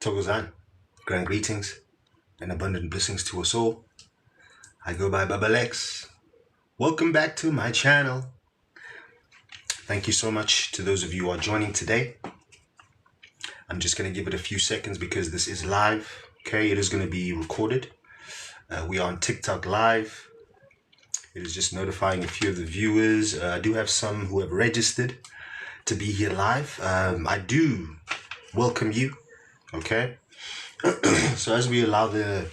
Thokozani, grand greetings and abundant blessings to us all. I go by Baba Lex. Welcome back to my channel. Thank you so much to those of you who are joining today. I'm just going to give it a few seconds because this is live. Okay, it is going to be recorded. We are on TikTok live. It is just notifying a few of the viewers. I do have some who have registered to be here live. I do welcome you. Okay, so as we allow the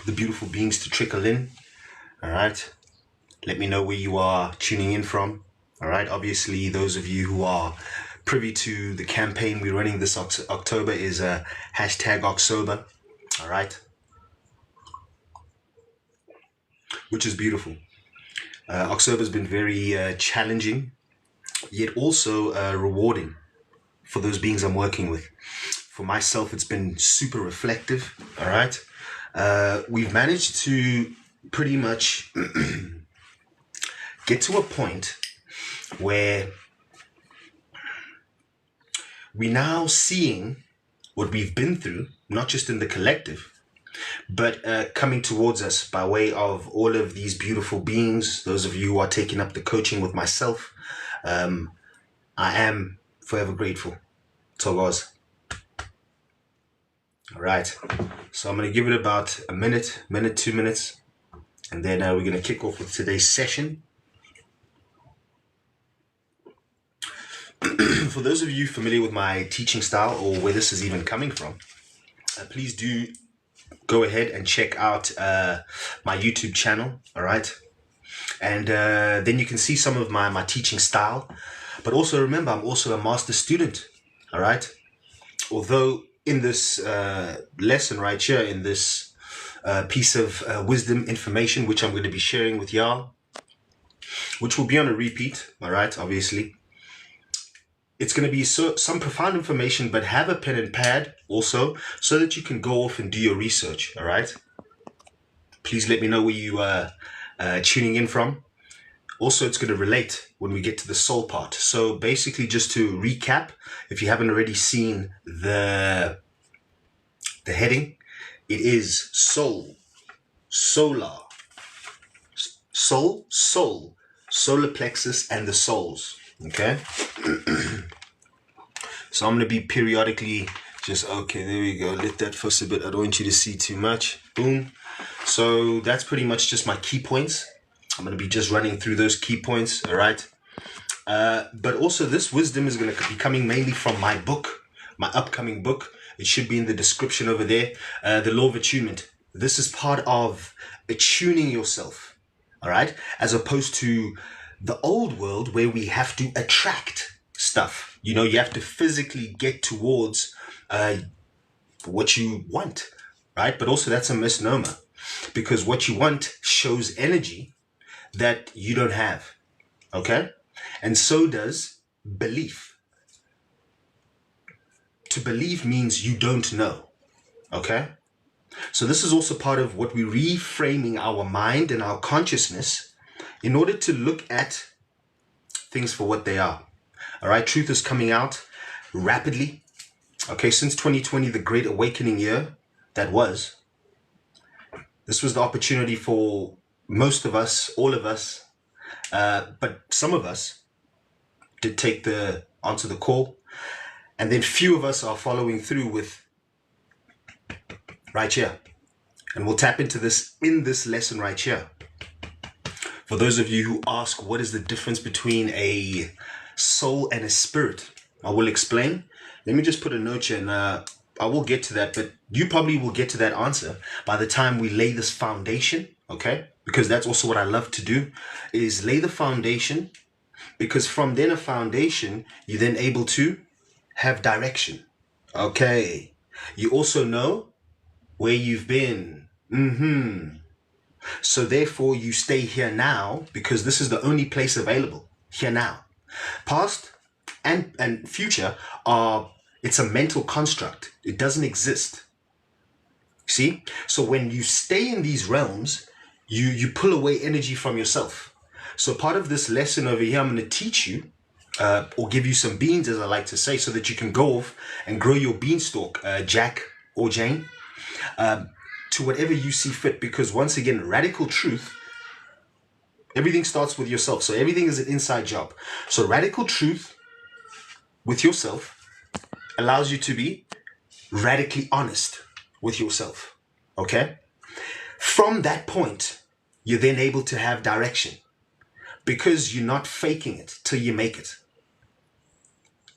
beautiful beings to trickle in, all right, let me know where you are tuning in from. All right, obviously those of you who are privy to the campaign we're running this October is hashtag #𝙃𝙧𝙀, all right, which is beautiful. October has been very challenging, yet also rewarding for those beings I'm working with. For myself, it's been super reflective, all right? We've managed to pretty much get to a point where we're now seeing what we've been through, not just in the collective, but coming towards us by way of all of these beautiful beings. Those of you who are taking up the coaching with myself, I am forever grateful. Thokozani. All right, so I'm going to give it about a minute, 2 minutes, and then we're going to kick off with today's session. For those of you familiar with my teaching style or where this is even coming from, please do go ahead and check out my YouTube channel, all right? And then you can see some of my teaching style. But also remember, I'm also a master student, all right? Although in this lesson right here, in this piece of wisdom information, which I'm going to be sharing with y'all, which will be on a repeat, all right, obviously. It's going to be some profound information, but have a pen and pad also so that you can go off and do your research, all right? Please let me know where you are tuning in from. Also, it's going to relate when we get to the soul part. So basically, just to recap, if you haven't already seen the heading, it is soul, solar, soul, solar plexus, and the souls. Okay. So I'm going to be periodically just, okay, there we go. Let that fuss a bit. I don't want you to see too much. Boom. So that's pretty much just my key points. I'm going to be just running through those key points, all right? But also this wisdom is going to be coming mainly from my book, my upcoming book. It should be in the description over there. The Law of Attunement. This is part of attuning yourself, all right? As opposed to the old world where we have to attract stuff. You know, you have to physically get towards what you want, right? But also that's a misnomer because what you want shows energy that you don't have, okay? And so does belief. To believe means you don't know, okay? So this is also part of what we're reframing our mind and our consciousness in order to look at things for what they are, all right? Truth is coming out rapidly, okay? Since 2020, the Great Awakening year that was, this was the opportunity for most of us, all of us, but some of us did answer the call, and then few of us are following through with right here. And we'll tap into this in this lesson right here. For those of you who ask, what is the difference between a soul and a spirit? I will explain. Let me just put a note here, and I will get to that, but you probably will get to that answer by the time we lay this foundation, okay? Because that's also what I love to do, is lay the foundation, because from then a foundation, you're then able to have direction, okay? You also know where you've been. So therefore, you stay here now because this is the only place available, here now. Past and future it's a mental construct. It doesn't exist. See? So when you stay in these realms, you pull away energy from yourself. So part of this lesson over here, I'm going to teach you or give you some beans, as I like to say, so that you can go off and grow your beanstalk, Jack or Jane, to whatever you see fit, because once again, radical truth, everything starts with yourself. So everything is an inside job. So radical truth with yourself allows you to be radically honest with yourself. Okay? From that point, you're then able to have direction, because you're not faking it till you make it.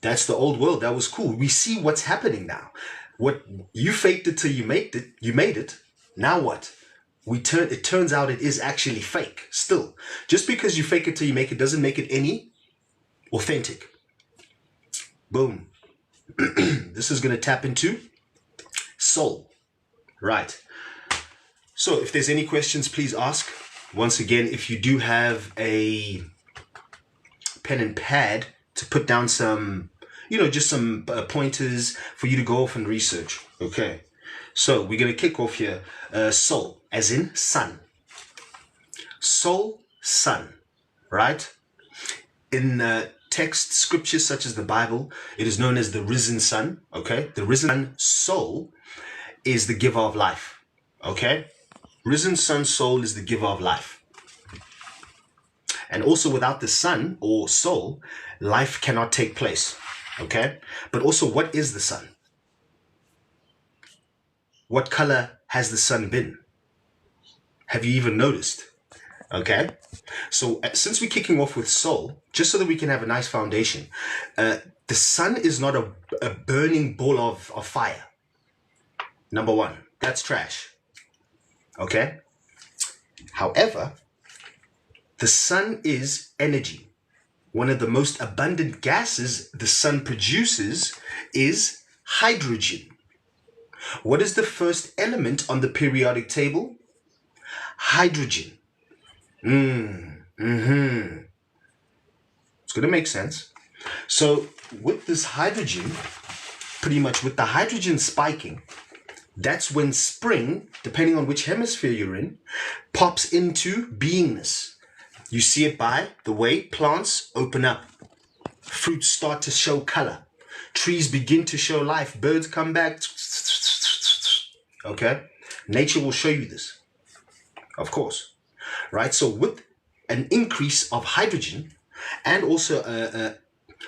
That's the old world. That was cool. We see what's happening now. What you faked it till you made it. You made it. Now what? It turns out it is actually fake. Still, just because you fake it till you make it doesn't make it any authentic. Boom. This is going to tap into soul. Right. So if there's any questions, please ask. Once again, if you do have a pen and pad to put down some, just some pointers for you to go off and research. Okay. So we're going to kick off here. Soul, as in sun. Soul, sun, right? In text scriptures such as the Bible, it is known as the risen sun. Okay. The risen sun, soul, is the giver of life. Okay. Risen sun, soul is the giver of life. And also without the sun or soul, life cannot take place. Okay. But also, what is the sun? What color has the sun been? Have you even noticed? Okay. So since we're kicking off with soul, just so that we can have a nice foundation, the sun is not a burning ball of fire. Number one, that's trash. Okay. However, the sun is energy. One of the most abundant gases the sun produces is hydrogen. What is the first element on the periodic table? Hydrogen. It's going to make sense. So with this hydrogen, pretty much with the hydrogen spiking, that's when spring, depending on which hemisphere you're in, pops into beingness. You see it by the way plants open up. Fruits start to show color. Trees begin to show life. Birds come back. Okay? Nature will show you this. Of course. Right? So with an increase of hydrogen, and also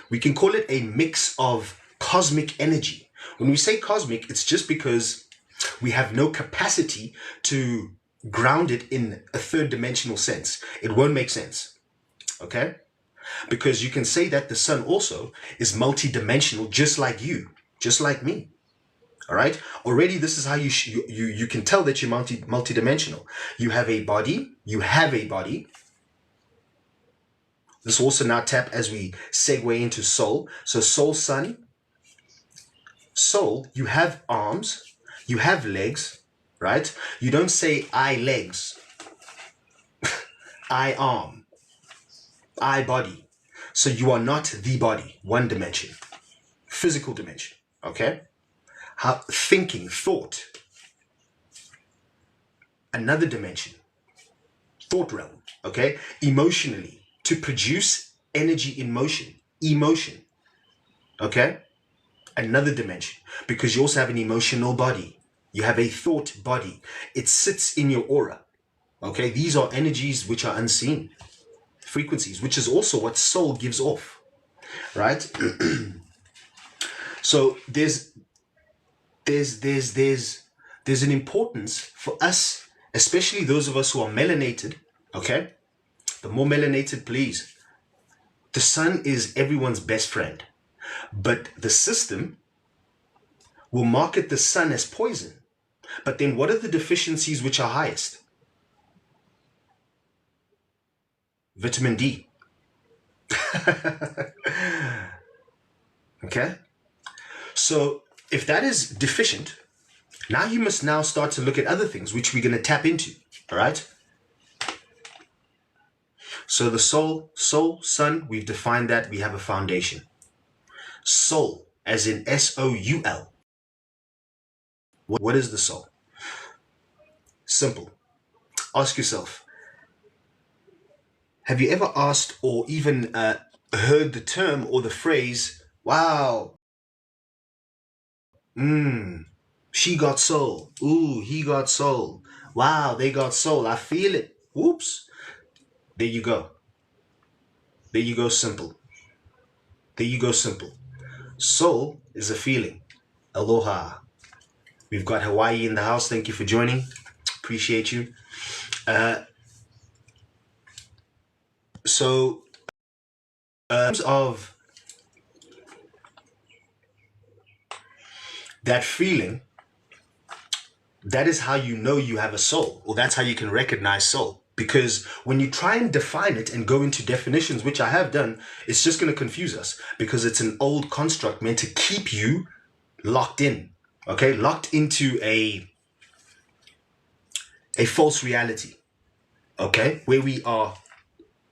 we can call it a mix of cosmic energy. When we say cosmic, it's just because we have no capacity to ground it in a third dimensional sense. It won't make sense. Okay? Because you can say that the sun also is multidimensional, just like you, just like me. All right? Already, this is how you can tell that you're multidimensional. You have a body. You have a body. This will also now tap as we segue into soul. So soul, sun. Soul, you have arms. You have legs, right? You don't say I legs, I arm, I body. So you are not the body, one dimension, physical dimension, okay? How thinking, thought, another dimension, thought realm, okay? Emotionally, to produce energy in motion, emotion, okay? Another dimension, because you also have an emotional body. You have a thought body. It sits in your aura. Okay, these are energies which are unseen, frequencies, which is also what soul gives off, right? So there's an importance for us, especially those of us who are melanated. Okay, the more melanated, please. The sun is everyone's best friend. But the system will market the sun as poison. But then what are the deficiencies which are highest? Vitamin D. Okay? So if that is deficient, now you must now start to look at other things which we're going to tap into. All right? So the soul, sun, we've defined that. We have a foundation. Soul, as in S-O-U-L. What is the soul? Simple. Ask yourself, have you ever asked or even heard the term or the phrase, wow, She got soul. Ooh, he got soul. Wow, they got soul. I feel it. Whoops. There you go. There you go, simple. There you go, simple. Soul is a feeling. Aloha. We've got Hawaii in the house. Thank you for joining. Appreciate you. So, in terms of that feeling, that is how you know you have a soul, or that's how you can recognize soul. Because when you try and define it and go into definitions, which I have done, it's just going to confuse us because it's an old construct meant to keep you locked in, okay? Locked into a false reality, okay? Where we are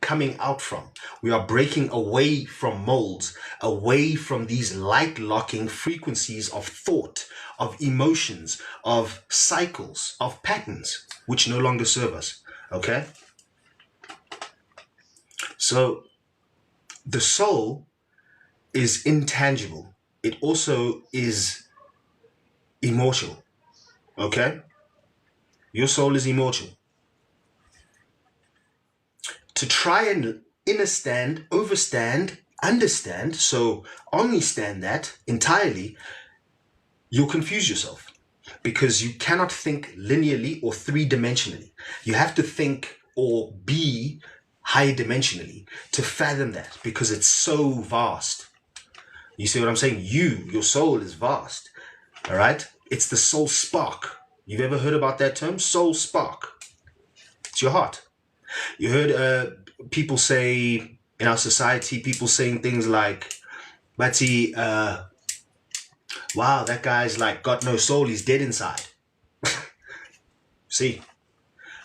coming out from. We are breaking away from molds, away from these light-locking frequencies of thought, of emotions, of cycles, of patterns, which no longer serve us, okay? So the soul is intangible. It also is immortal, okay? Your soul is immortal. To try and understand, so omnistand that entirely, you'll confuse yourself because you cannot think linearly or three-dimensionally. You have to think or be high dimensionally to fathom that because it's so vast. You see what I'm saying? Your soul is vast, all right? It's the soul spark. You've ever heard about that term? Soul spark. It's your heart. You heard people say in our society, people saying things like, Mati, wow, that guy's like got no soul, he's dead inside. See,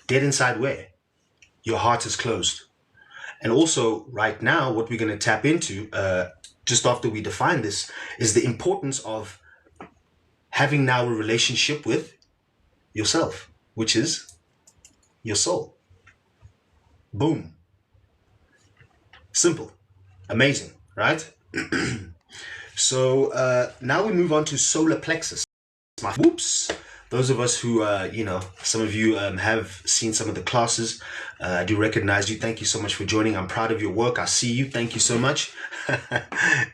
dead inside where? Your heart is closed. And also right now, what we're going to tap into, just after we define this, is the importance of having now a relationship with yourself, which is your soul. Boom. Simple. Amazing, right? So now we move on to solar plexus. Whoops. Those of us who, some of you have seen some of the classes. I do recognize you. Thank you so much for joining. I'm proud of your work. I see you. Thank you so much.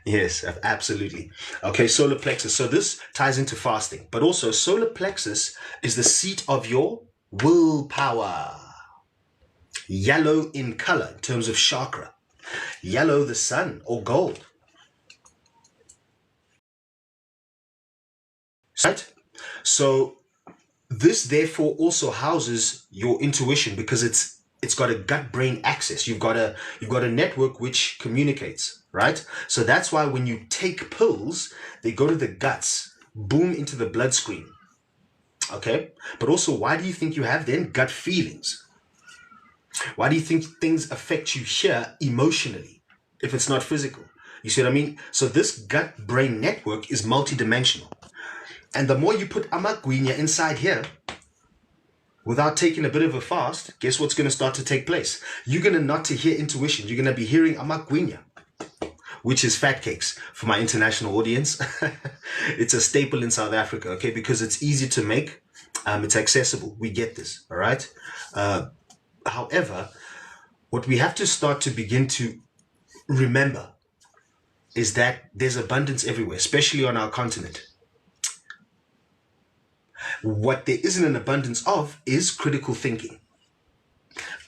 Yes, absolutely. Okay, solar plexus. So this ties into fasting, but also solar plexus is the seat of your willpower. Yellow in color in terms of chakra. Yellow, the sun, or gold. Right? So this therefore also houses your intuition because it's got a gut-brain axis. You've got a network which communicates, right? So that's why when you take pills, they go to the guts, boom into the bloodstream. Okay? But also, why do you think you have then gut feelings? Why do you think things affect you here emotionally if it's not physical? You see what I mean? So this gut-brain network is multidimensional. And the more you put 𝙒𝙗𝙖𝙗 inside here, without taking a bit of a fast, guess what's going to start to take place? You're going to not to hear intuition. You're going to be hearing 𝙒𝙗𝙗, which is fat cakes for my international audience. It's a staple in South Africa, okay? Because it's easy to make. It's accessible. We get this, all right? However, what we have to start to begin to remember is that there's abundance everywhere, especially on our continent. What there isn't an abundance of is critical thinking,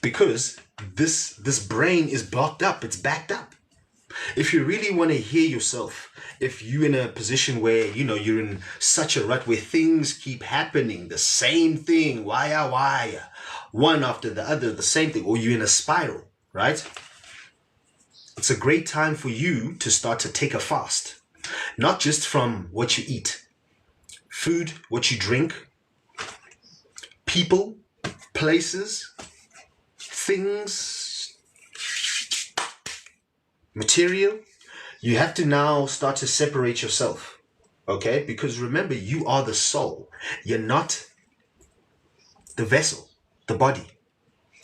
because this brain is blocked up, it's backed up. If you really want to hear yourself, if you're in a position where you're in such a rut where things keep happening, the same thing, why, one after the other, the same thing, or you're in a spiral, right? It's a great time for you to start to take a fast, not just from what you eat, food, what you drink, people, places, things, material. You have to now start to separate yourself, okay? Because remember, you are the soul. You're not the vessel, the body,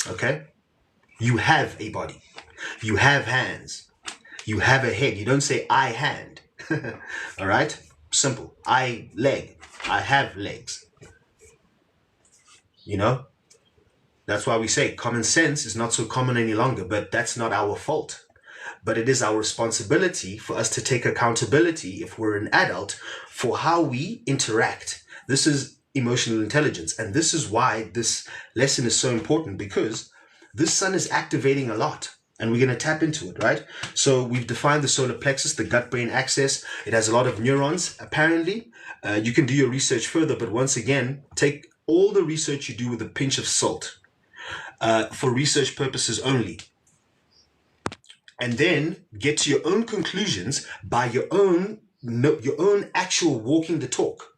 okay? You have a body. You have hands. You have a head. You don't say I hand. All right? Simple. I leg. I have legs. You know? That's why we say common sense is not so common any longer, but that's not our fault. But it is our responsibility for us to take accountability, if we're an adult, for how we interact. This is emotional intelligence. And this is why this lesson is so important, because this sun is activating a lot. And we're going to tap into it, right? So we've defined the solar plexus, the gut-brain axis. It has a lot of neurons, apparently. You can do your research further, but once again, take all the research you do with a pinch of salt, for research purposes only. And then get to your own conclusions by your own actual walking the talk.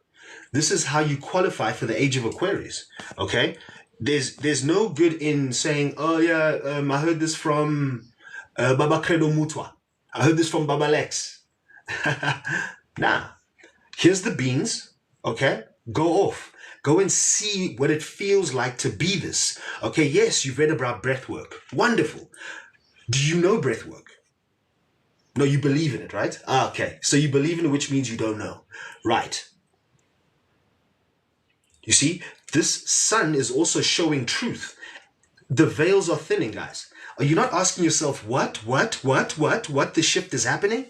This is how you qualify for the age of Aquarius, okay? There's no good in saying, oh yeah, I heard this from Baba Credo Mutwa. I heard this from Baba Lex. Nah, here's the beans, okay? Go off. Go and see what it feels like to be this. Okay, yes, you've read about breath work. Wonderful. Do you know breath work? No, you believe in it, right? Okay, so you believe in it, which means you don't know. Right. You see, this sun is also showing truth. The veils are thinning, guys. Are you not asking yourself, what the shift is happening?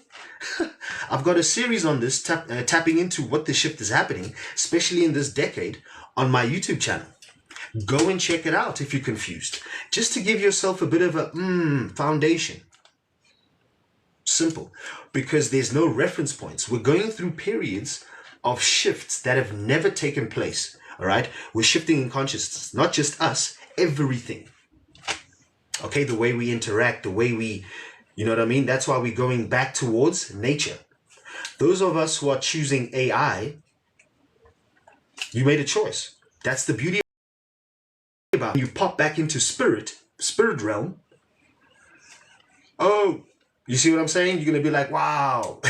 I've got a series on this, tapping into what the shift is happening, especially in this decade, on my YouTube channel. Go and check it out if you're confused. Just to give yourself a bit of a foundation. Simple. Because there's no reference points. We're going through periods of shifts that have never taken place. All right? We're shifting in consciousness. Not just us, everything. Okay? The way we interact, the way we, you know what I mean? That's why we're going back towards nature. Those of us who are choosing AI, you made a choice. That's the beauty about it. You pop back into spirit realm. Oh, you see what I'm saying? You're going to be like, wow.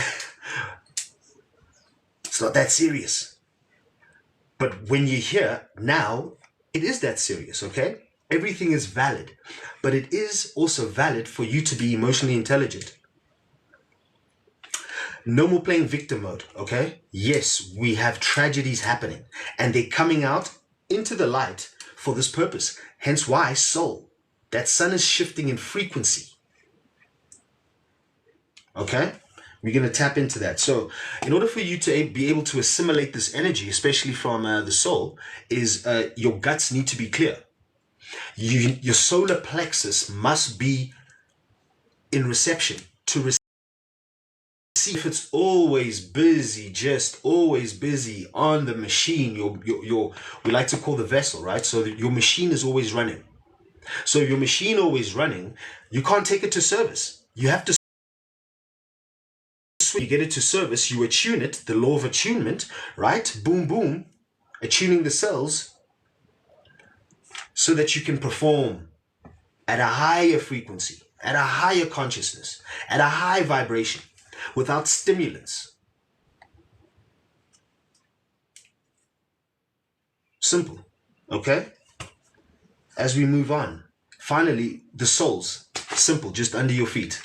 It's not that serious. But when you're here now, it is that serious, okay? Everything is valid. But it is also valid for you to be emotionally intelligent. No more playing victim mode, okay? Yes, we have tragedies happening. And they're coming out into the light for this purpose. Hence why soul. That sun is shifting in frequency. Okay? We're going to tap into that. So in order for you to be able to assimilate this energy, especially from the soul, is your guts need to be clear. Your solar plexus must be in reception to receive. If it's always busy, just always busy on the machine, we like to call the vessel, right? So your machine is always running. So your machine always running, you can't take it to service. You have to switch. You get it to service, you attune it, the law of attunement, right? Boom, boom, attuning the cells so that you can perform at a higher frequency, at a higher consciousness, at a high vibration, without stimulants. Simple, okay? As we move on, finally, the souls, simple, just under your feet.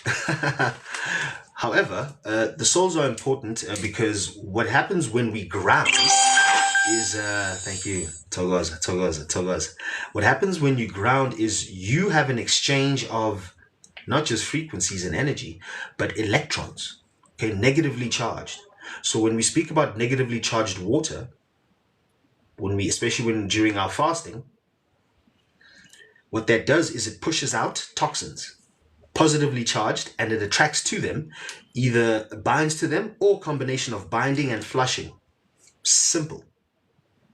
However, the souls are important because what happens when we ground is, thank you, Thokozani. What happens when you ground is you have an exchange of not just frequencies and energy, but electrons, okay, negatively charged. So when we speak about negatively charged water, especially during our fasting, what that does is it pushes out toxins, positively charged, and it attracts to them, either binds to them or combination of binding and flushing. Simple.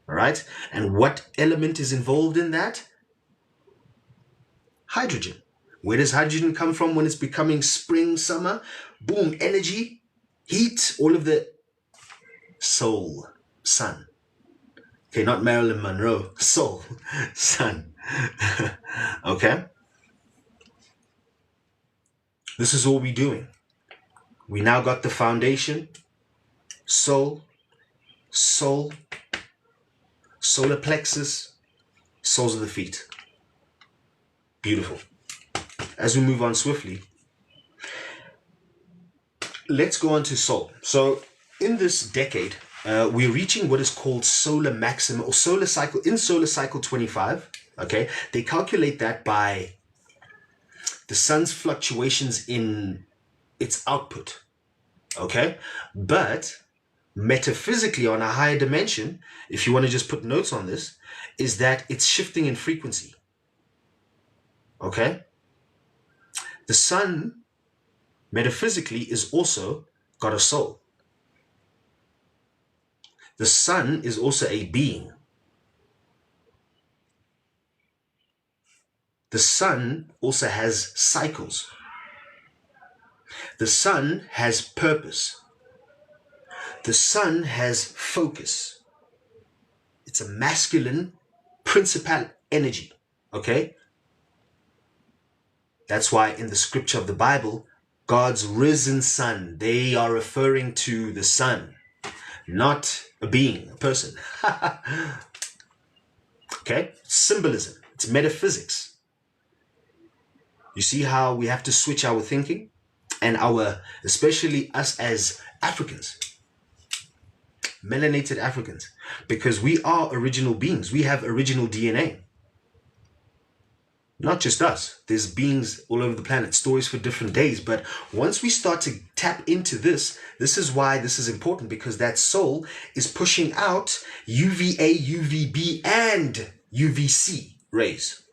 All right? And what element is involved in that? Hydrogen. Where does hydrogen come from when it's becoming spring, summer? Boom, energy, heat, all of the soul, sun. Okay, not Marilyn Monroe, soul, sun. Okay? This is all we're doing. We now got the foundation, soul, solar plexus, soles of the feet. Beautiful. As we move on swiftly, let's go on to soul. So in this decade, we're reaching what is called solar maximum or solar cycle in solar cycle 25. Okay, they calculate that by the sun's fluctuations in its output. Okay, but metaphysically on a higher dimension, if you want to just put notes on this, is that it's shifting in frequency. Okay, the sun metaphysically is also got a soul. The sun is also a being. The sun also has cycles. The sun has purpose. The sun has focus. It's a masculine principal energy, okay? That's why in the scripture of the Bible, God's risen sun, they are referring to the sun, not a being, a person. Okay? Symbolism. It's metaphysics. You see how we have to switch our thinking and especially us as Africans, melanated Africans, because we are original beings. We have original DNA. Not just us. There's beings all over the planet, stories for different days. But once we start to tap into this is why this is important, because that soul is pushing out UVA, UVB, and UVC rays.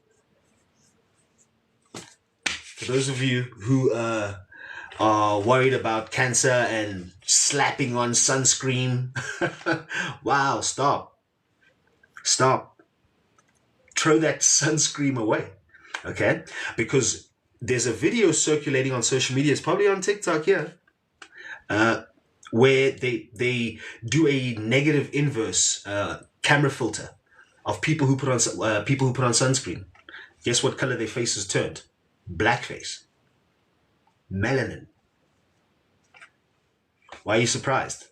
For those of you who are worried about cancer and slapping on sunscreen, wow, stop. Throw that sunscreen away. Okay, because there's a video circulating on social media, it's probably on TikTok here, where they do a negative inverse camera filter of people who put on sunscreen. Guess what color their faces turned? Blackface, melanin. Why are you surprised?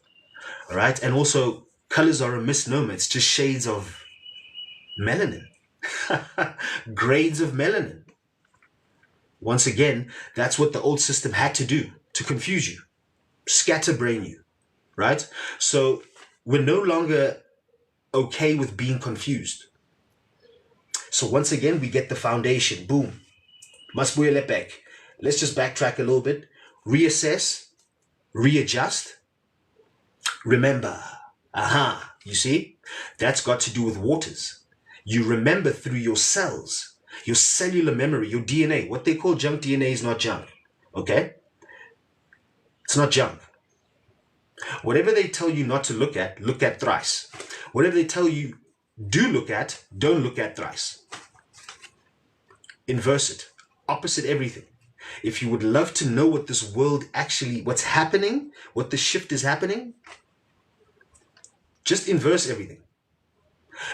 All right, and also colors are a misnomer. It's just shades of melanin. Grades of melanin. Once again, that's what the old system had to do, to confuse you, scatterbrain you, right? So we're no longer okay with being confused. So once again, we get the foundation. Boom. Masibuyele back. Let's just backtrack a little bit. Reassess, readjust, remember. Aha, you see? That's got to do with waters. You remember through your cells, your cellular memory, your DNA. What they call junk DNA is not junk, okay? It's not junk. Whatever they tell you not to look at thrice. Whatever they tell you do look at, don't look at thrice. Inverse it. Opposite everything. If you would love to know what this world actually, what's happening, what the shift is happening, just inverse everything.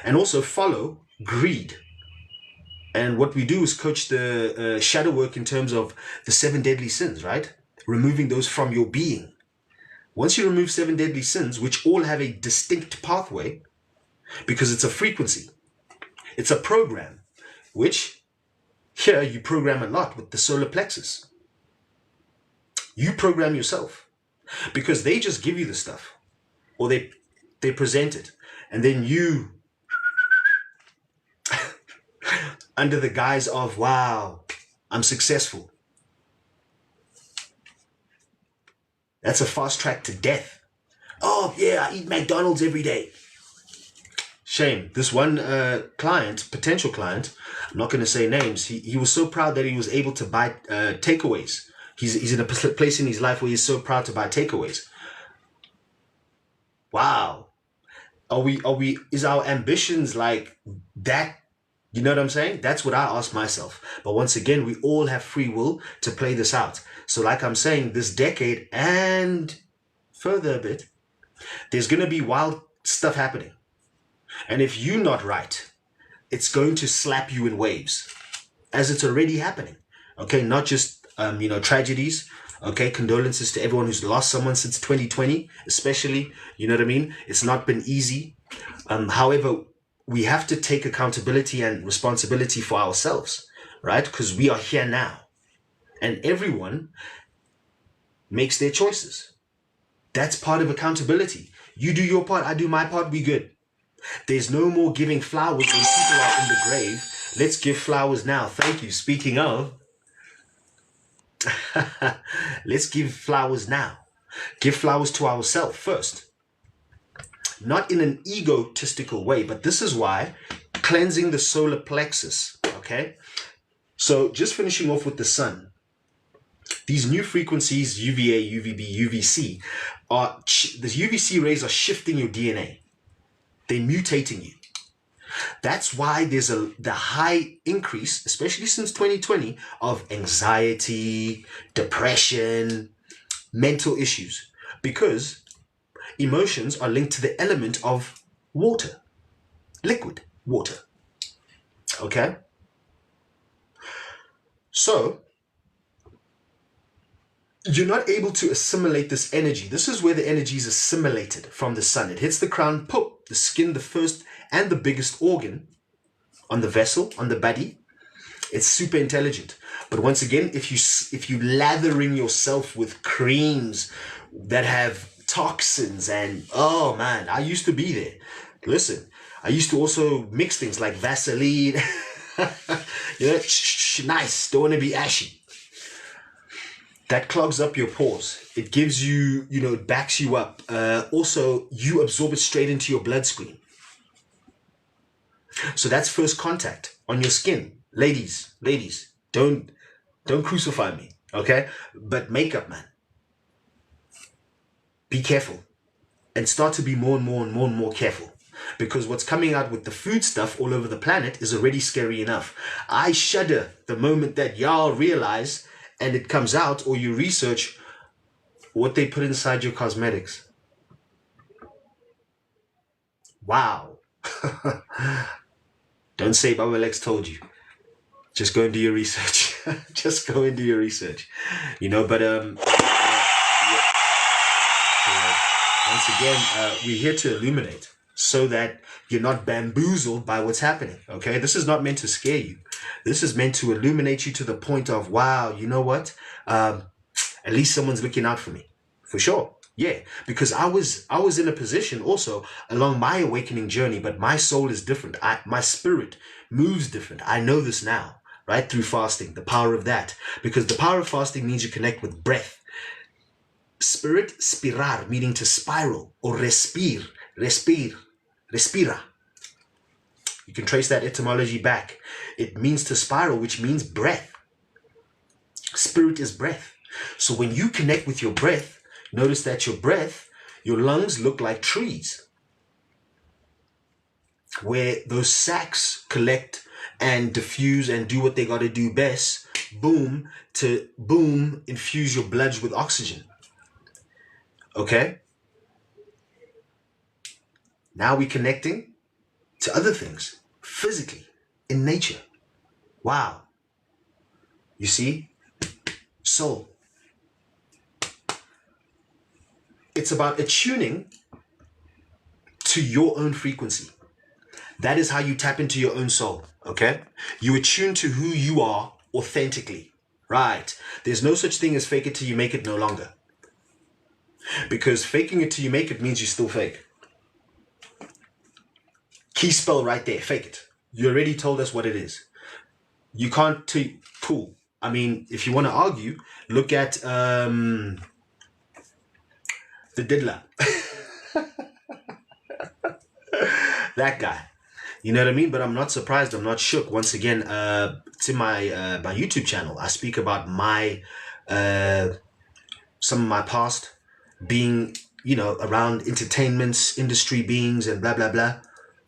And also follow greed. And what we do is coach the shadow work in terms of the 7 deadly sins, right? Removing those from your being. Once you remove 7 deadly sins, which all have a distinct pathway, because it's a frequency, it's a program, which here you program a lot with the solar plexus. You program yourself, because they just give you the stuff, or they present it, and then you, under the guise of, wow, I'm successful. That's a fast track to death. Oh yeah, I eat McDonald's every day. Shame. This one client, potential client, I'm not going to say names, he was so proud that he was able to buy takeaways. He's in a place in his life where he's so proud to buy takeaways. Wow. Is our ambitions like that? You know what I'm saying? That's what I ask myself. But once again, we all have free will to play this out. So like I'm saying, this decade and further a bit, there's going to be wild stuff happening. And if you're not right, it's going to slap you in waves, as it's already happening. Okay, not just, tragedies. Okay, condolences to everyone who's lost someone since 2020, especially, you know what I mean? It's not been easy. However, we have to take accountability and responsibility for ourselves, right? Because we are here now. And everyone makes their choices. That's part of accountability. You do your part, I do my part, we good. There's no more giving flowers when people are in the grave. Let's give flowers now. Thank you. Speaking of, let's give flowers now. Give flowers to ourselves first. Not in an egotistical way, but this is why cleansing the solar plexus, okay? So just finishing off with the sun. These new frequencies, UVA, UVB, UVC, the UVC rays are shifting your DNA. They're mutating you. That's why there's the high increase, especially since 2020, of anxiety, depression, mental issues, because emotions are linked to the element of water, liquid water. Okay? So, you're not able to assimilate this energy. This is where the energy is assimilated from the sun. It hits the crown, pop, the skin, the first and the biggest organ on the vessel, on the body. It's super intelligent. But once again, if you lathering yourself with creams that have toxins and, oh man, I used to be there. Listen, I used to also mix things like Vaseline. You know, nice, don't want to be ashy. That clogs up your pores. It gives you, it backs you up. Also, you absorb it straight into your bloodstream. So that's first contact on your skin. Ladies, don't crucify me, okay? But makeup, man. Be careful. And start to be more and more careful. Because what's coming out with the food stuff all over the planet is already scary enough. I shudder the moment that y'all realize and it comes out, or you research what they put inside your cosmetics. Wow. Don't say Baba Lex told you. Just go and do your research. Just go and do your research. But once again, we're here to illuminate so that you're not bamboozled by what's happening, okay? This is not meant to scare you. This is meant to illuminate you to the point of, wow, you know what? At least someone's looking out for me, for sure. Yeah, because I was in a position also along my awakening journey, but my soul is different. My spirit moves different. I know this now, right? Through fasting, the power of that. Because the power of fasting means you connect with breath. Spirit, spirar, meaning to spiral, or respira. You can trace that etymology back. It means to spiral, which means breath. Spirit is breath. So when you connect with your breath, notice that your breath, your lungs look like trees, where those sacs collect and diffuse and do what they got to do best. Boom, infuse your blood with oxygen. Okay? Now we're connecting to other things, physically, in nature. Wow. You see? Soul. It's about attuning to your own frequency. That is how you tap into your own soul, okay? You attune to who you are authentically, right? There's no such thing as fake it till you make it no longer. Because faking it till you make it means you still fake. Key spell right there, fake it. You already told us what it is. You can't cool. I mean, if you want to argue, look at the diddler. That guy. You know what I mean? But I'm not surprised. I'm not shook. Once again, it's in my YouTube channel. I speak about some of my past being, around entertainments, industry beings, and blah blah blah.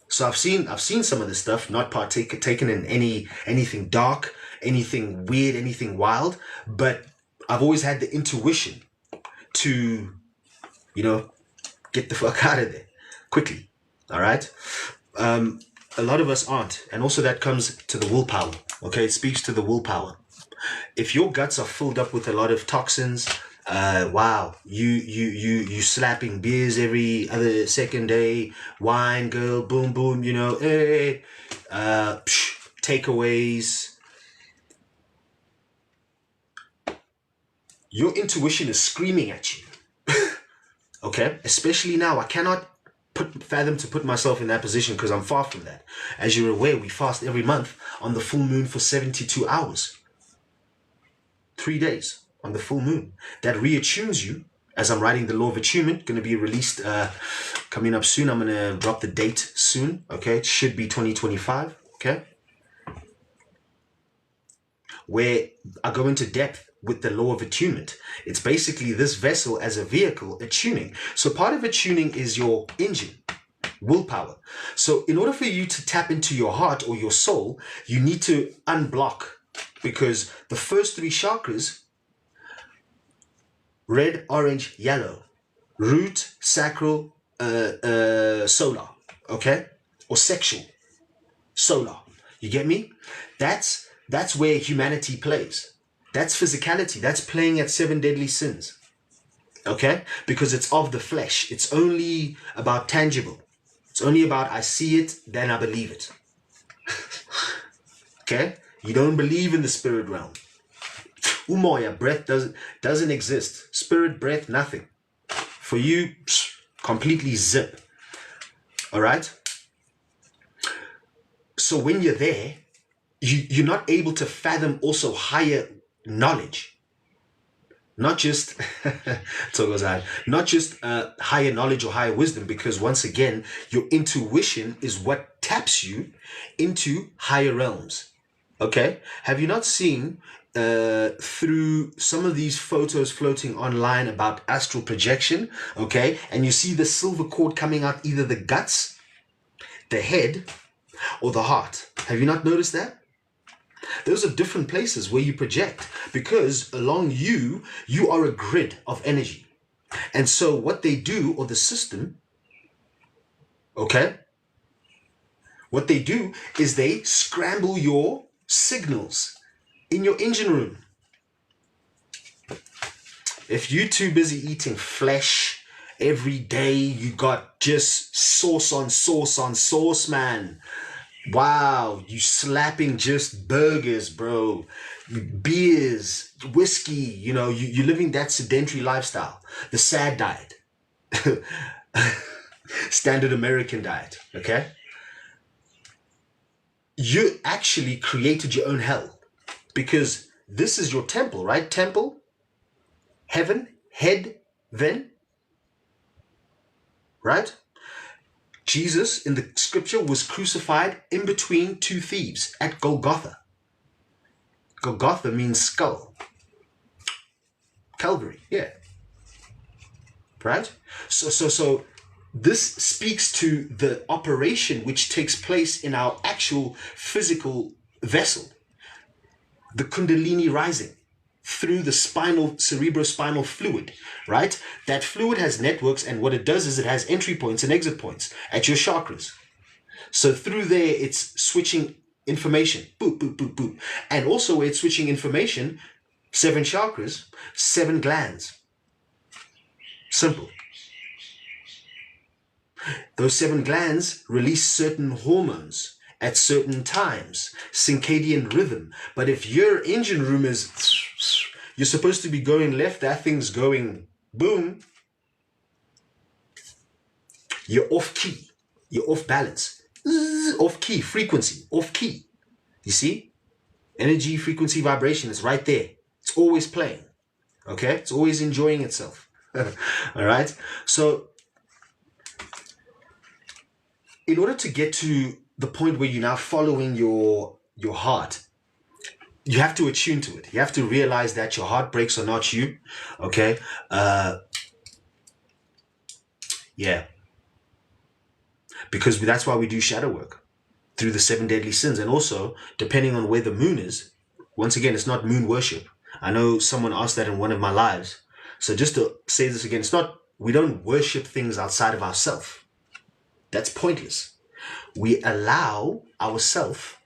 So I've seen some of this stuff. Not taken in anything dark, anything weird, anything wild. But I've always had the intuition to, get the fuck out of there quickly. All right. A lot of us aren't, and also that comes to the willpower. Okay, it speaks to the willpower. If your guts are filled up with a lot of toxins, wow, you slapping beers every other second day, wine, girl, boom boom, takeaways. Your intuition is screaming at you. Okay, especially now, I cannot fathom to put myself in that position because I'm far from that. As you're aware, we fast every month on the full moon for 72 hours. 3 days on the full moon. That reattunes you. As I'm writing the law of attunement, going to be released coming up soon. I'm going to drop the date soon. Okay, it should be 2025. Okay, where I go into depth with the law of attunement. It's basically this vessel as a vehicle attuning. So part of attuning is your engine, willpower. So in order for you to tap into your heart or your soul, you need to unblock, because the first 3 chakras, red, orange, yellow, root, sacral, solar, okay, or sexual, solar. You get me? That's where humanity plays. That's physicality. That's playing at 7 deadly sins. Okay? Because it's of the flesh. It's only about tangible. It's only about I see it, then I believe it. Okay? You don't believe in the spirit realm. Umoya, breath doesn't exist. Spirit, breath, nothing. For you, completely zip. All right? So when you're there, you're not able to fathom also higher knowledge. Not just Thokozani, not just higher knowledge or higher wisdom, because once again, your intuition is what taps you into higher realms. Okay? Have you not seen through some of these photos floating online about astral projection? Okay? And you see the silver cord coming out either the guts, the head, or the heart. Have you not noticed that? Those are different places where you project, because along you are a grid of energy. And so what they do, or the system, okay, what they do is they scramble your signals in your engine room. If you're too busy eating flesh every day, you got just sauce on sauce on sauce, man. Wow, you slapping just burgers, bro. Beers, whiskey, you know, you're living that sedentary lifestyle. The sad diet. Standard American diet, okay? You actually created your own hell, because this is your temple, right? Temple, heaven, head, then, right? Jesus in the scripture was crucified in between 2 thieves at Golgotha. Golgotha means skull. Calvary, yeah. Right? So this speaks to the operation which takes place in our actual physical vessel. The Kundalini rising through the cerebrospinal fluid, right? That fluid has networks, and what it does is it has entry points and exit points at your chakras. So through there, it's switching information, boop, boop, boop, boop. And also where it's switching information, 7 chakras, 7 glands. Simple. Those 7 glands release certain hormones at certain times, circadian rhythm. But if your engine room is, you're supposed to be going left, that thing's going boom, you're off key, you're off balance, off key, frequency, off key. You see? Energy, frequency, vibration is right there. It's always playing. Okay? It's always enjoying itself. All right? So, in order to get to the point where you're now following your heart, you have to attune to it. You have to realize that your heartbreaks are not you. Okay? Yeah. Because that's why we do shadow work through the 7 deadly sins. And also, depending on where the moon is, once again, it's not moon worship. I know someone asked that in one of my lives. So just to say this again, it's not, we don't worship things outside of ourselves. That's pointless. We allow ourselves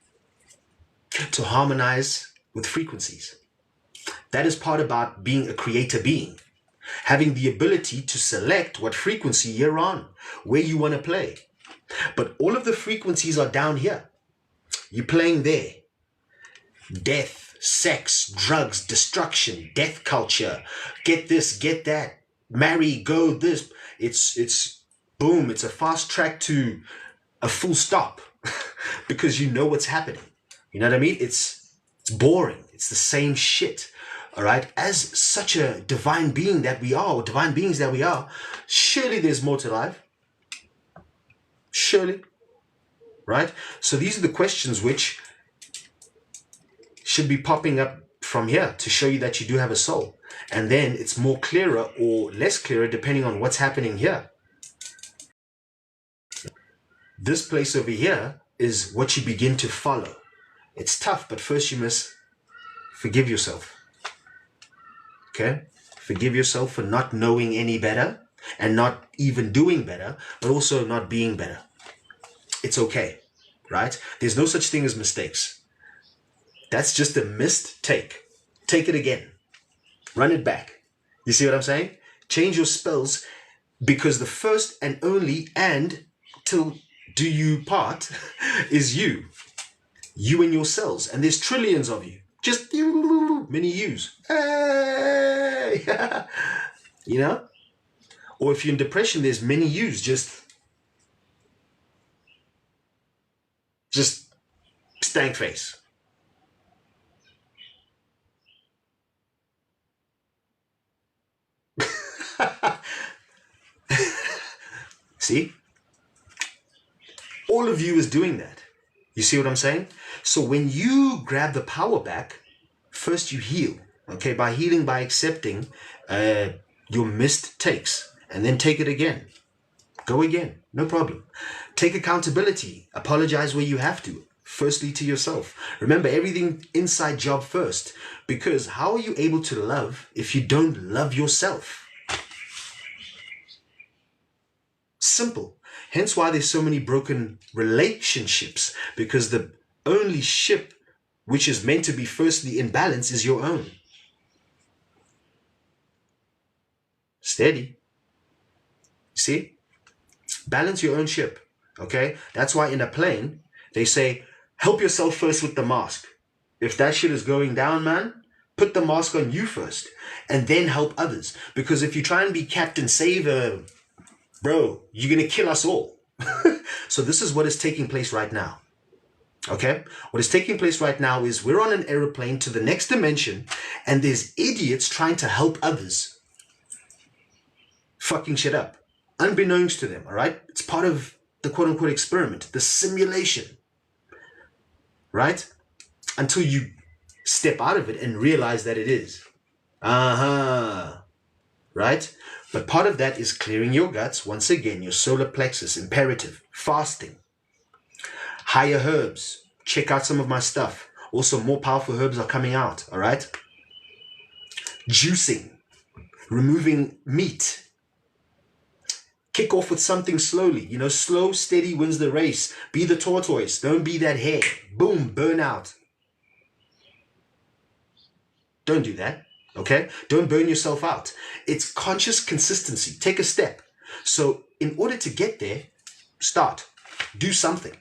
to harmonize with frequencies. That is part about being a creator being. Having the ability to select what frequency you're on, where you want to play. But all of the frequencies are down here. You're playing there. Death, sex, drugs, destruction, death culture. Get this, get that. marry, go, this. It's boom. It's a fast track to a full stop because you know what's happening. You know what I mean? It's boring. It's the same shit. All right. As such a divine being that we are, or divine beings that we are, surely there's more to life. Surely. Right? So these are the questions which should be popping up from here to show you that you do have a soul. And then it's more clearer or less clearer depending on what's happening here. This place over here is what you begin to follow. It's tough, but first you must forgive yourself. Okay? Forgive yourself for not knowing any better and not even doing better, but also not being better. It's okay, right? There's no such thing as mistakes. That's just a missed take. Take it again. Run it back. You see what I'm saying? Change your spells, because the first and only and till do you part is you. You and your cells. And there's trillions of you. Just many yous. Hey! You know? Or if you're in depression, there's many yous. Just stank face. See? All of you is doing that. You see what I'm saying? So when you grab the power back, first you heal. Okay, by healing, by accepting your missed takes, and then take it again. Go again, no problem. Take accountability. Apologize where you have to. Firstly to yourself. Remember, everything inside job first. Because how are you able to love if you don't love yourself? Simple. Hence why there's so many broken relationships. Because the only ship which is meant to be firstly in balance is your own. Steady. See? Balance your own ship. Okay? That's why in a plane, they say, help yourself first with the mask. If that shit is going down, man, put the mask on you first. And then help others. Because if you try and be Captain Saver, bro, you're going to kill us all. So this is what is taking place right now. Okay? What is taking place right now is we're on an aeroplane to the next dimension, and there's idiots trying to help others fucking shit up. Unbeknownst to them, all right? It's part of the quote-unquote experiment, the simulation, right? Until you step out of it and realize that it is. Right? But part of that is clearing your guts. Once again, your solar plexus, imperative, fasting, higher herbs. Check out some of my stuff. Also, more powerful herbs are coming out, all right? Juicing, removing meat. Kick off with something slowly. You know, slow, steady wins the race. Be the tortoise. Don't be that hare. Boom, burn out. Don't do that. Okay? Don't burn yourself out. It's conscious consistency. Take a step. So in order to get there, start. Do something.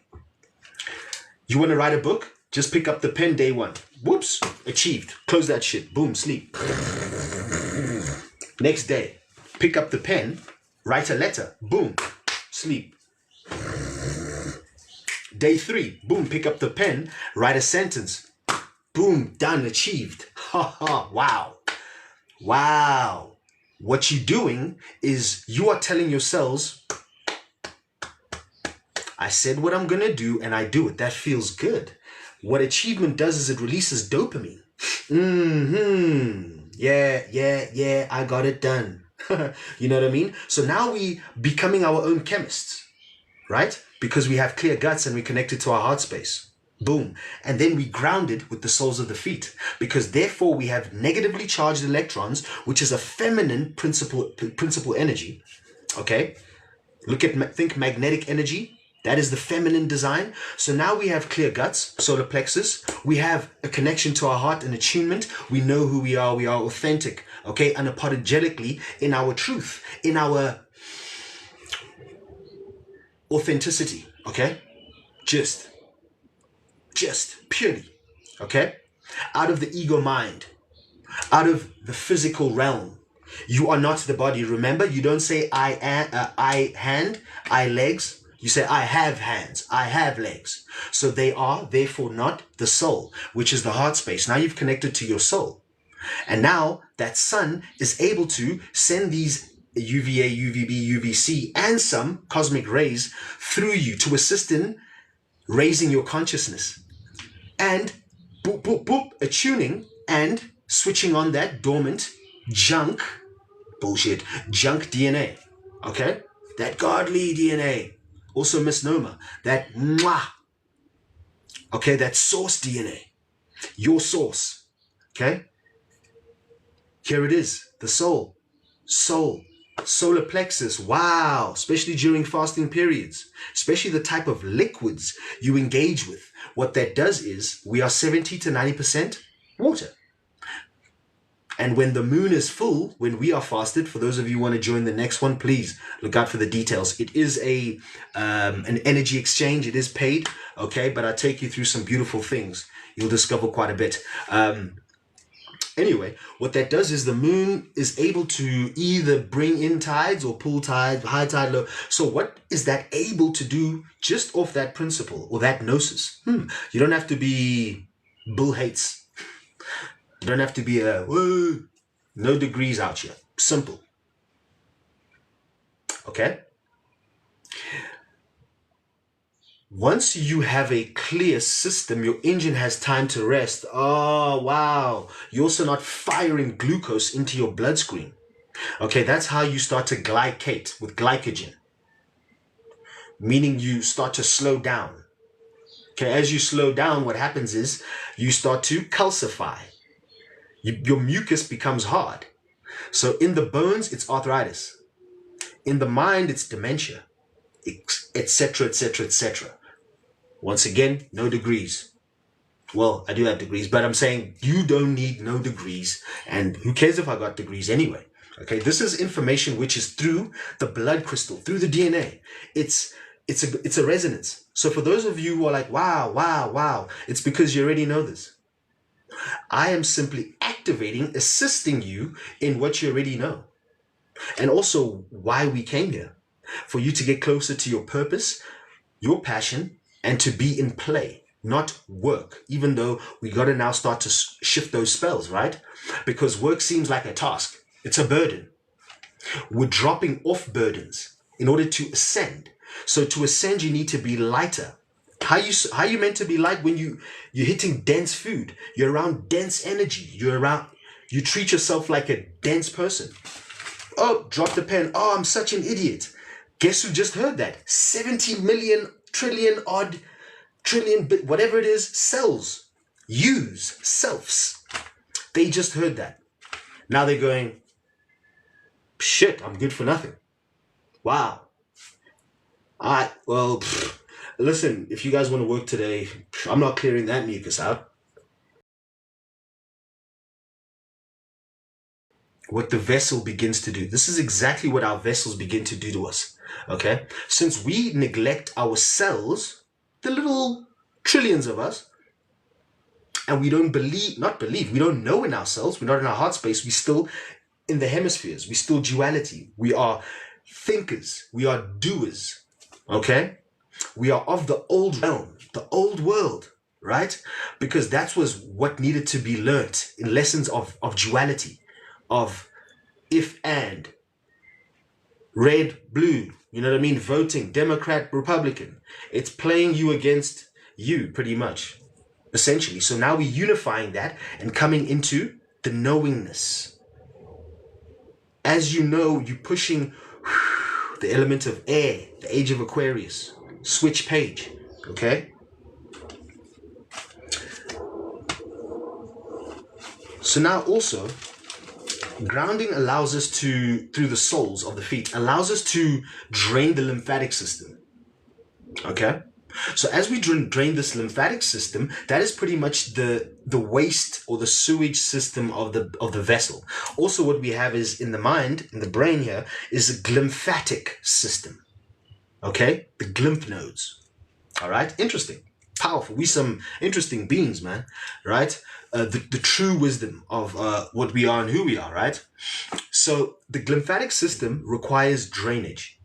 You want to write a book? Just pick up the pen day one. Whoops, achieved. Close that shit. Boom, sleep. Next day, pick up the pen, write a letter. Boom, sleep. Day 3, boom, pick up the pen, write a sentence. Boom, done, achieved. Ha ha, wow. Wow. What you're doing is you are telling yourselves, I said what I'm going to do and I do it. That feels good. What achievement does is it releases dopamine. Yeah, I got it done. You know what I mean? So now we becoming our own chemists, right? Because we have clear guts and we connected to our heart space. Boom. And then we grounded with the soles of the feet, because therefore we have negatively charged electrons, which is a feminine principle energy. Okay. Think magnetic energy. That is the feminine design. So now we have clear guts, solar plexus. We have a connection to our heart and attunement. We know who we are. We are authentic, okay? Unapologetically in our truth, in our authenticity, okay? Just purely, okay? Out of the ego mind, out of the physical realm. You are not the body. Remember, you don't say I am, I hand, I legs. You say I have hands, I have legs. So they are therefore not the soul, which is the heart space. Now you've connected to your soul. And now that sun is able to send these UVA, UVB, UVC, and some cosmic rays through you to assist in raising your consciousness. And boop, boop, boop, attuning and switching on that dormant junk DNA. Okay? That godly DNA. Also misnomer. That mwah. Okay, that source DNA. Your source. Okay? Here it is. The soul. Solar plexus. Wow. Especially during fasting periods. Especially the type of liquids you engage with. What that does is we are 70 to 90% water. And when the moon is full, when we are fasted, for those of you who want to join the next one, please look out for the details. It is an energy exchange. It is paid, okay? But I take you through some beautiful things. You'll discover quite a bit. Anyway, what that does is the moon is able to either bring in tides or pull tides, high tide, low. So what is that able to do just off that principle or that gnosis? You don't have to be Bill Gates. You don't have to be a, whoa, no degrees out here. Simple. Okay? Once you have a clear system, your engine has time to rest. Oh, wow. You're also not firing glucose into your bloodstream. Okay, that's how you start to glycate with glycogen. Meaning you start to slow down. Okay, as you slow down, what happens is you start to calcify. Your mucus becomes hard. So in the bones, it's arthritis. In the mind, it's dementia, etc., etc., etc. Once again, no degrees. Well, I do have degrees, but I'm saying you don't need no degrees. And who cares if I got degrees anyway? Okay, this is information which is through the blood crystal, through the DNA. It's a resonance. So for those of you who are like, wow, wow, wow, it's because you already know this. I am simply activating, assisting you in what you already know. And also why we came here. For you to get closer to your purpose, your passion, and to be in play, not work. Even though we got to now start to shift those spells, right? Because work seems like a task. It's a burden. We're dropping off burdens in order to ascend. So to ascend, you need to be lighter. How you meant to be light when you're hitting dense food? You're around dense energy. You treat yourself like a dense person. Oh, drop the pen. Oh, I'm such an idiot. Guess who just heard that? 70 million trillion odd trillion bit, whatever it is, cells. Use selves. They just heard that. Now they're going, shit, I'm good for nothing. Wow. Listen, if you guys want to work today, I'm not clearing that mucus out. What the vessel begins to do. This is exactly what our vessels begin to do to us. Okay? Since we neglect our cells, the little trillions of us, and we don't we don't know in ourselves, we're not in our heart space, we're still in the hemispheres, we're still duality. We are thinkers, we are doers. Okay? We are of the old realm, the old world, right? Because that was what needed to be learnt in lessons of duality, of if and, red, blue, you know what I mean? Voting, Democrat, Republican. It's playing you against you, pretty much, essentially. So now we're unifying that and coming into the knowingness. As you know, you're pushing the element of air, the age of Aquarius. Switch page, okay? So now also, grounding allows us to, through the soles of the feet, allows us to drain the lymphatic system, okay? So as we drain this lymphatic system, that is pretty much the waste or the sewage system of the vessel. Also what we have is in the mind, in the brain here, is a glymphatic system. Okay, the glymph nodes. All right, interesting. powerful. We some interesting beings, man, right? The true wisdom of what we are and who we are, right? So the lymphatic system requires drainage.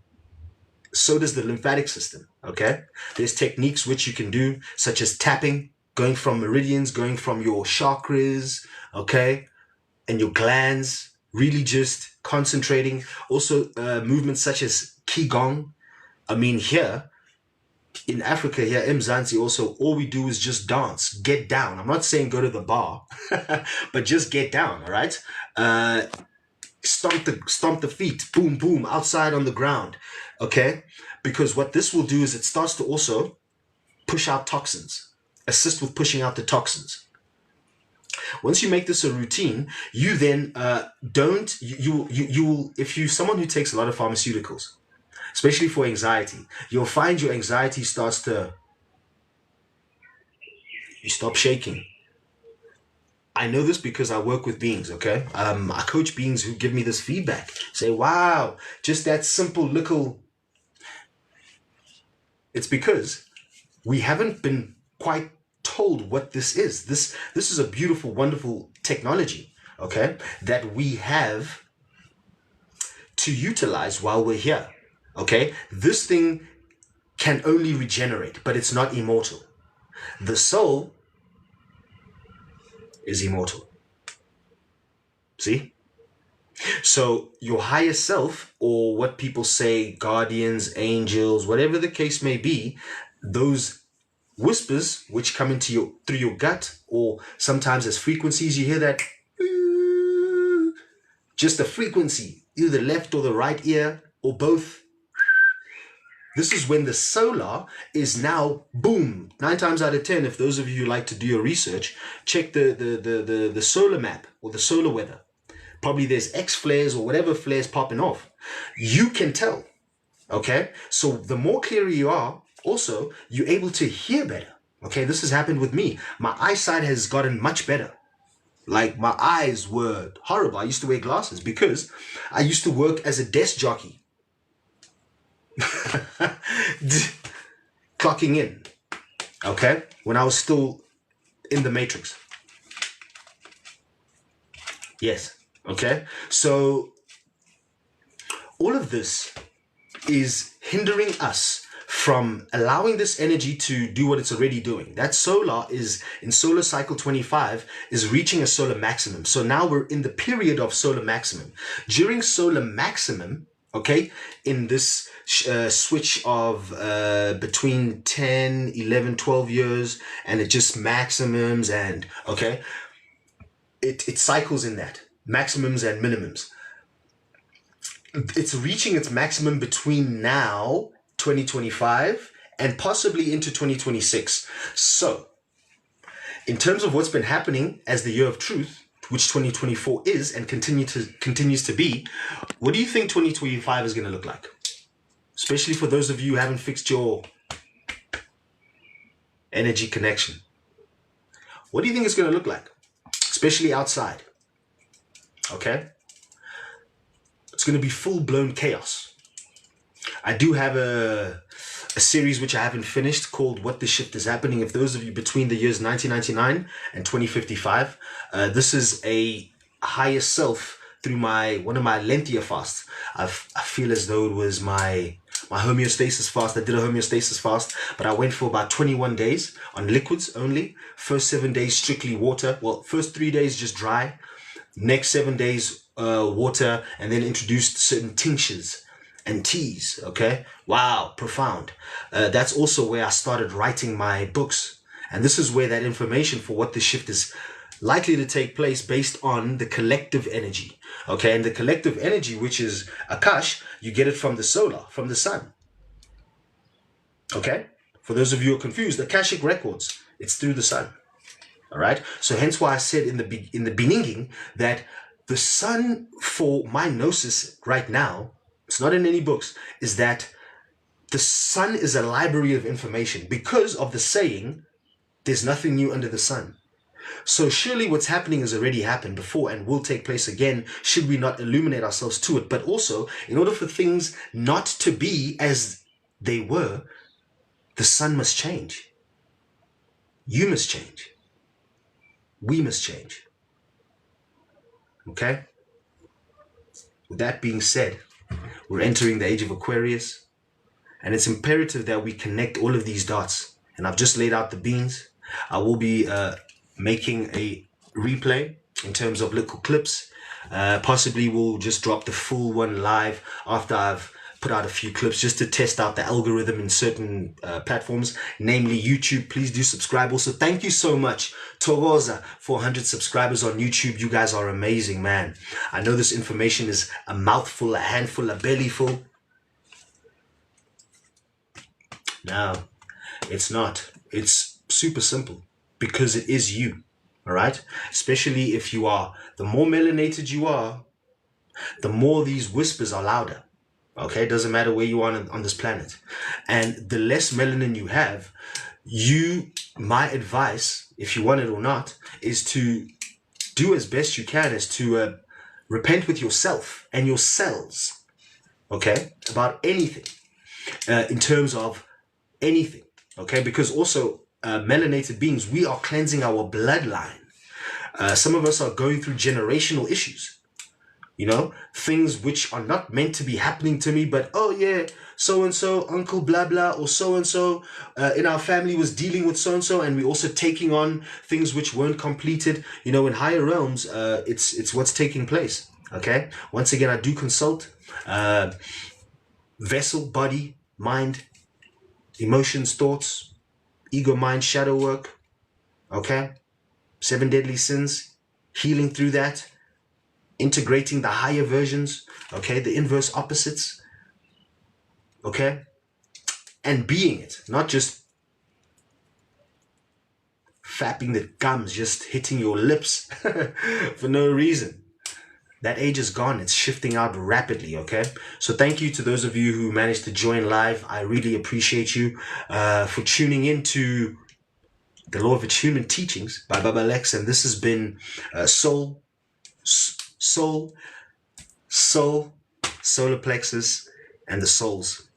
So does the lymphatic system, okay? There's techniques which you can do, such as tapping, going from meridians, going from your chakras, okay? And your glands, really just concentrating. Also movements such as Qigong. I mean, here in Africa, here in Mzansi also, all we do is just dance, get down. I'm not saying go to the bar, but just get down, all right? Stomp the feet, boom, boom, outside on the ground, okay? Because what this will do is it starts to also push out toxins, assist with pushing out the toxins. Once you make this a routine, you then if you're someone who takes a lot of pharmaceuticals, especially for anxiety, you'll find your anxiety starts to, you stop shaking. I know this because I work with beings, okay? I coach beings who give me this feedback. Say, wow, just that simple little... It's because we haven't been quite told what this is. This is a beautiful, wonderful technology, okay? That we have to utilize while we're here, okay? This thing can only regenerate, but it's not immortal. The soul is immortal. See? So your higher self, or what people say, guardians, angels, whatever the case may be, those whispers which come into your through your gut, or sometimes as frequencies, you hear that, just a frequency, either the left or the right ear, or both. This is when the solar is now, boom, 9 times out of 10, if those of you who like to do your research, check the solar map or the solar weather. Probably there's X flares or whatever flares popping off. You can tell, okay? So the more clear you are, also, you're able to hear better, okay? This has happened with me. My eyesight has gotten much better. Like, my eyes were horrible. I used to wear glasses because I used to work as a desk jockey. Clocking in, okay, when I was still in the matrix. Yes, okay. So all of this is hindering us from allowing this energy to do what it's already doing. That solar is in solar cycle 25 is reaching a solar maximum. So now we're in the period of solar maximum. During solar maximum, okay, in this switch of between 10, 11, 12 years, and it just maximums, and okay, it cycles in that maximums and minimums. It's reaching its maximum between now 2025 and possibly into 2026. So in terms of what's been happening as the year of truth, which 2024 is and continues to be, what do you think 2025 is going to look like? Especially for those of you who haven't fixed your energy connection. What do you think it's going to look like? Especially outside. Okay? It's going to be full-blown chaos. I do have a series which I haven't finished called What the Shift is Happening. If those of you between the years 1999 and 2055, this is a higher self through one of my lengthier fasts. I feel as though it was my homeostasis fast. I did a homeostasis fast, but I went for about 21 days on liquids only. First 7 days strictly water. Well, first 3 days just dry. Next 7 days water, and then introduced certain tinctures and teas. Okay, wow, profound. That's also where I started writing my books, and this is where that information for what the shift is likely to take place based on the collective energy. Okay, and the collective energy, which is Akash, you get it from the solar, from the sun. Okay, for those of you who are confused, Akashic records, it's through the sun. All right, so hence why I said in the beginning that the sun for my gnosis right now, it's not in any books, is that the sun is a library of information because of the saying, there's nothing new under the sun. So surely what's happening has already happened before and will take place again should we not illuminate ourselves to it. But also, in order for things not to be as they were, the sun must change. You must change. We must change. Okay? With that being said, we're entering the age of Aquarius, and it's imperative that we connect all of these dots. And I've just laid out the beans. I will be making a replay in terms of little clips. Possibly we'll just drop the full one live after I've put out a few clips just to test out the algorithm in certain platforms, namely YouTube. Please do subscribe. Also, thank you so much, Thokozani, for 100 subscribers on YouTube. You guys are amazing, man. I know this information is a mouthful, a handful, a bellyful. No, it's not. It's super simple because it is you. All right. Especially if you are, the more melanated you are, the more these whispers are louder. Okay. Doesn't matter where you are on this planet. And the less melanin you have, my advice, if you want it or not, is to do as best you can, is to repent with yourself and your cells. Okay. About anything, in terms of anything. Okay. Because also, melanated beings, we are cleansing our bloodline. Some of us are going through generational issues, you know, things which are not meant to be happening to me, but oh yeah, so-and-so, uncle blah blah, or so-and-so in our family was dealing with so-and-so, and we're also taking on things which weren't completed. You know, in higher realms, it's what's taking place. Okay, once again, I do consult vessel, body, mind, emotions, thoughts, ego, mind, shadow work. Okay, 7 deadly sins, healing through that, integrating the higher versions, okay, the inverse opposites, okay, and being it, not just fapping the gums, just hitting your lips for no reason. That age is gone. It's shifting out rapidly, okay? So thank you to those of you who managed to join live. I really appreciate you for tuning in to the Law of Attunement Teachings by Baba Lex, and this has been Soul, Solar Plexus, and the souls,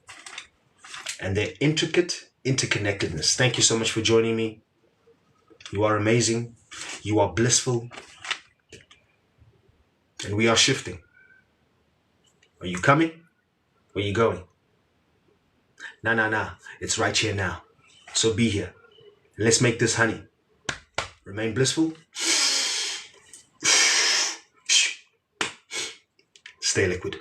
and their intricate interconnectedness. Thank you so much for joining me. You are amazing. You are blissful. And we are shifting. Are you coming? Or are you going? Nah. It's right here now. So be here. Let's make this honey. Remain blissful. Stay liquid.